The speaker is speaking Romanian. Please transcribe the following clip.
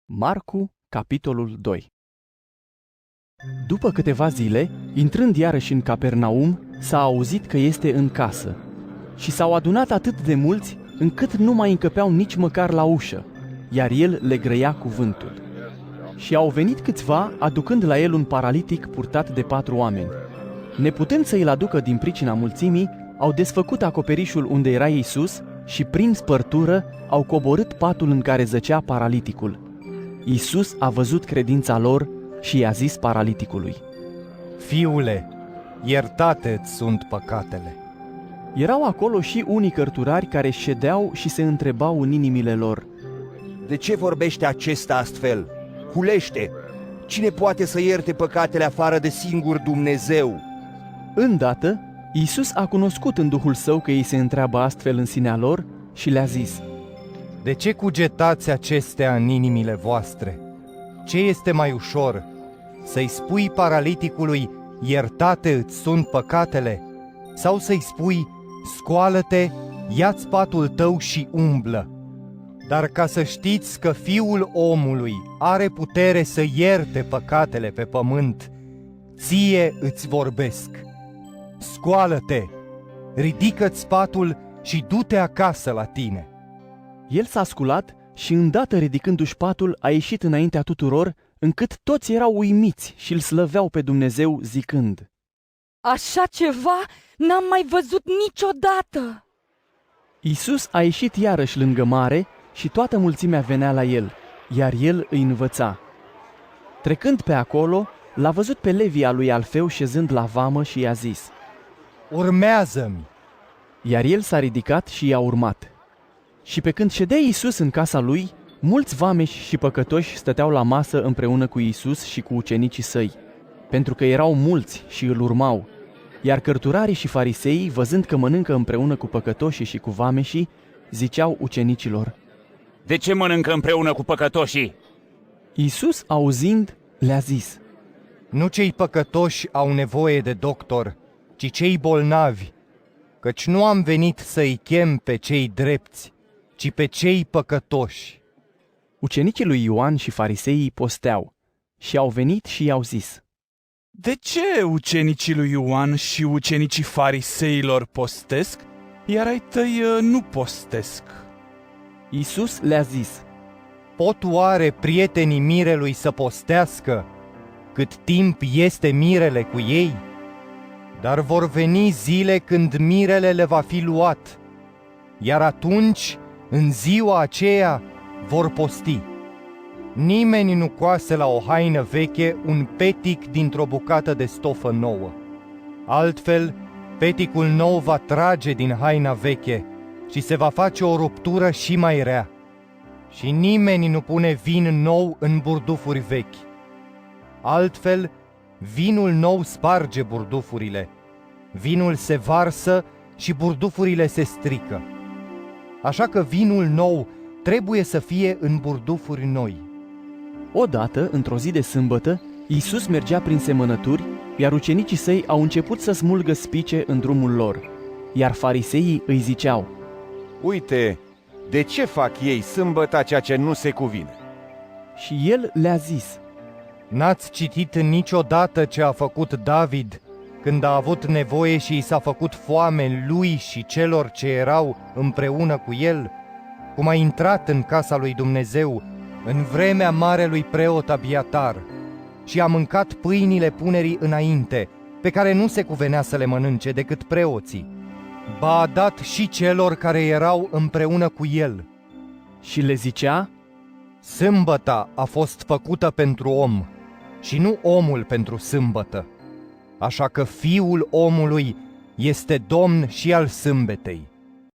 Marcu, capitolul 2. După câteva zile, intrând iarăși în Capernaum, s-a auzit că este în casă. Și s-au adunat atât de mulți, încât nu mai încăpeau nici măcar la ușă, iar el le grăia cuvântul. Și au venit câțiva, aducând la el un paralitic purtat de 4 oameni. Neputând să îl aducă din pricina mulțimii, au desfăcut acoperișul unde era Iisus și prin spărtură au coborât patul în care zăcea paraliticul. Iisus a văzut credința lor și i-a zis paraliticului: Fiule, iertate-ți sunt păcatele. Erau acolo și unii cărturari care ședeau și se întrebau în inimile lor: De ce vorbește acesta astfel? Hulește! Cine poate să ierte păcatele afară de singur Dumnezeu? Îndată, Iisus a cunoscut în Duhul Său că ei se întreabă astfel în sinea lor și le-a zis: De ce cugetați acestea în inimile voastre? Ce este mai ușor? Să-i spui paraliticului, iertate-ți sunt păcatele? Sau să-i spui, scoală-te, ia-ți patul tău și umblă? Dar ca să știți că Fiul omului are putere să ierte păcatele pe pământ, ție îți vorbesc. Scoală-te, ridică-ți patul și du-te acasă la tine. El s-a sculat și îndată ridicându-și patul a ieșit înaintea tuturor, încât toți erau uimiți și îl slăveau pe Dumnezeu zicând: Așa ceva n-am mai văzut niciodată! Iisus a ieșit iarăși lângă mare și toată mulțimea venea la el, iar el îi învăța. Trecând pe acolo, l-a văzut pe Levi al lui Alfeu șezând la vamă și i-a zis: Urmează-mi! Iar el s-a ridicat și i-a urmat. Și pe când ședea Iisus în casa lui, mulți vameși și păcătoși stăteau la masă împreună cu Iisus și cu ucenicii săi, pentru că erau mulți și îl urmau. Iar cărturarii și fariseii, văzând că mănâncă împreună cu păcătoșii și cu vameșii, ziceau ucenicilor: De ce mănâncă împreună cu păcătoșii? Iisus, auzind, le-a zis: Nu cei păcătoși au nevoie de doctor, ci cei bolnavi, căci nu am venit să-i chem pe cei drepți, ci pe cei păcătoși. Ucenicii lui Ioan și fariseii posteau și au venit și i-au zis: De ce ucenicii lui Ioan și ucenicii fariseilor postesc, iar ai tăi nu postesc? Iisus le-a zis: Pot oare prietenii mirelui să postească, cât timp este mirele cu ei? Dar vor veni zile când mirele le va fi luat, iar atunci, în ziua aceea, vor posti. Nimeni nu coase la o haină veche un petic dintr-o bucată de stofă nouă. Altfel, peticul nou va trage din haina veche și se va face o ruptură și mai rea. Și nimeni nu pune vin nou în burdufuri vechi. Altfel, vinul nou sparge burdufurile, vinul se varsă și burdufurile se strică. Așa că vinul nou trebuie să fie în burdufuri noi. Odată, într-o zi de sâmbătă, Iisus mergea prin semănături, iar ucenicii săi au început să smulgă spice în drumul lor. Iar fariseii îi ziceau: Uite, de ce fac ei sâmbăta ceea ce nu se cuvine? Și el le-a zis: N-ați citit niciodată ce a făcut David când a avut nevoie și i s-a făcut foame lui și celor ce erau împreună cu el? Cum a intrat în casa lui Dumnezeu în vremea marelui preot Abiatar și a mâncat pâinile punerii înainte, pe care nu se cuvenea să le mănânce decât preoții, ba a dat și celor care erau împreună cu el. Și le zicea: Sâmbăta a fost făcută pentru om și nu omul pentru sâmbătă, așa că Fiul omului este Domn și al sâmbetei.